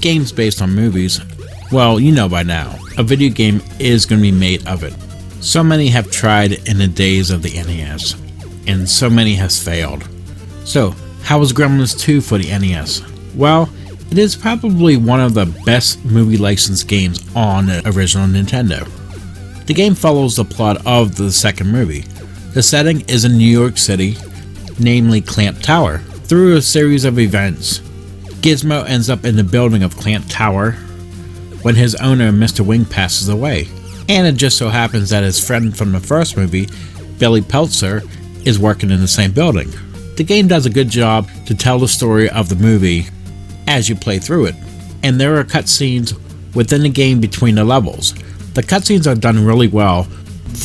games based on movies, well, you know by now, a video game is going to be made of it. So many have tried in the days of the NES, and so many has failed. So, how was Gremlins 2 for the NES? Well, it is probably one of the best movie licensed games on the original Nintendo. The game follows the plot of the second movie. The setting is in New York City, namely Clamp Tower. Through a series of events, Gizmo ends up in the building of Clamp Tower when his owner, Mr. Wing, passes away. And it just so happens that his friend from the first movie, Billy Peltzer, is working in the same building. The game does a good job to tell the story of the movie as you play through it, and there are cutscenes within the game between the levels. The cutscenes are done really well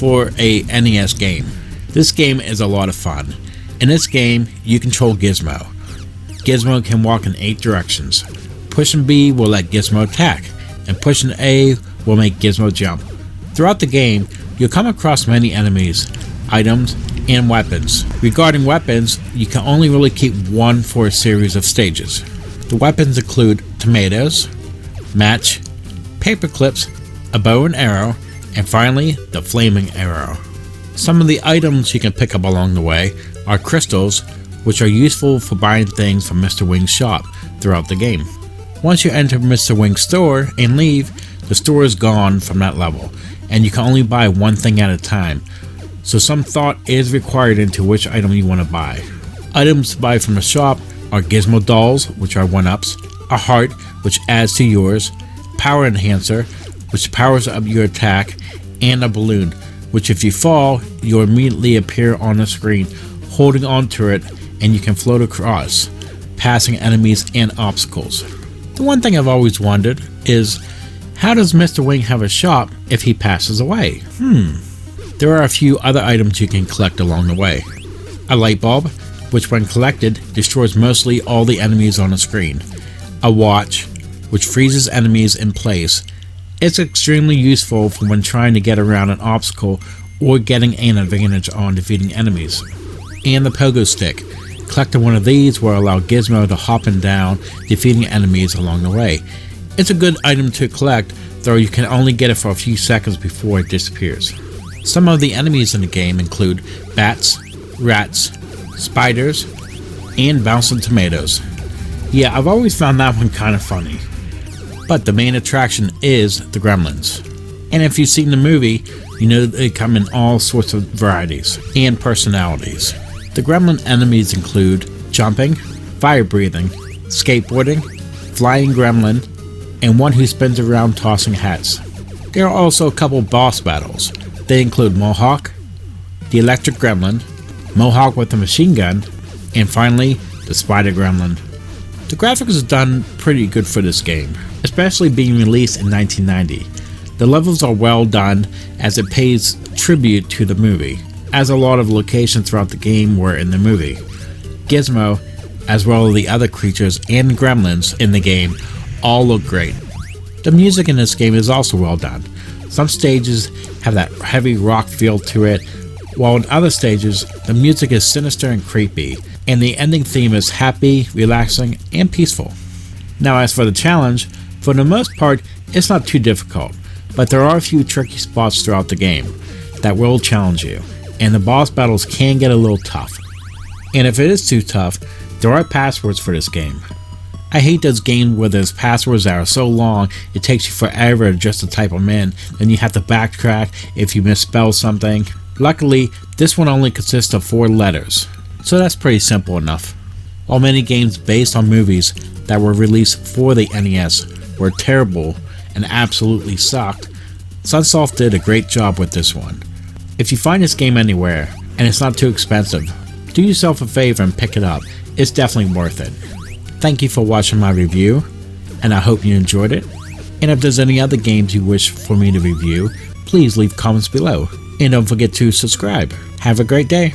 for a NES game. This game is a lot of fun. In this game, you control Gizmo. Gizmo can walk in 8 directions. Pushing B will let Gizmo attack, and pushing A will make Gizmo jump. Throughout the game, you'll come across many enemies, items, and weapons. Regarding weapons, you can only really keep one for a series of stages. The weapons include tomatoes, match, paper clips, a bow and arrow, and finally, the flaming arrow. Some of the items you can pick up along the way are crystals, which are useful for buying things from Mr. Wing's shop throughout the game. Once you enter Mr. Wing's store and leave, the store is gone from that level, and you can only buy one thing at a time, so some thought is required into which item you want to buy. Items to buy from the shop are Gizmo dolls, which are 1-ups, a heart, which adds to yours, power enhancer, which powers up your attack, and a balloon, which if you fall, you'll immediately appear on the screen holding onto it, and you can float across, passing enemies and obstacles. The one thing I've always wondered is, how does Mr. Wing have a shop if he passes away? There are a few other items you can collect along the way. A light bulb, which when collected destroys mostly all the enemies on the screen. A watch, which freezes enemies in place. It's extremely useful for when trying to get around an obstacle or getting an advantage on defeating enemies. And the pogo stick. Collecting one of these will allow Gizmo to hop and down, defeating enemies along the way. It's a good item to collect, though you can only get it for a few seconds before it disappears. Some of the enemies in the game include bats, rats, spiders, and bouncing tomatoes. Yeah, I've always found that one kind of funny. But the main attraction is the Gremlins. And if you've seen the movie, you know they come in all sorts of varieties and personalities. The Gremlin enemies include jumping, fire breathing, skateboarding, flying gremlin, and one who spins around tossing hats. There are also a couple boss battles. They include Mohawk, the electric gremlin, Mohawk with a machine gun, and finally, the spider gremlin. The graphics is done pretty good for this game, especially being released in 1990. The levels are well done as it pays tribute to the movie, as a lot of locations throughout the game were in the movie. Gizmo, as well as the other creatures and gremlins in the game, all look great. The music in this game is also well done. Some stages have that heavy rock feel to it, while in other stages, the music is sinister and creepy, and the ending theme is happy, relaxing, and peaceful. Now as for the challenge, for the most part, it's not too difficult, but there are a few tricky spots throughout the game that will challenge you, and the boss battles can get a little tough. And if it is too tough, there are passwords for this game. I hate those games where there's passwords that are so long it takes you forever just to type them in, then you have to backtrack if you misspell something. Luckily, this one only consists of 4 letters, so that's pretty simple enough. While many games based on movies that were released for the NES were terrible and absolutely sucked, Sunsoft did a great job with this one. If you find this game anywhere, and it's not too expensive, do yourself a favor and pick it up. It's definitely worth it. Thank you for watching my review, and I hope you enjoyed it. And if there's any other games you wish for me to review, please leave comments below. And don't forget to subscribe. Have a great day.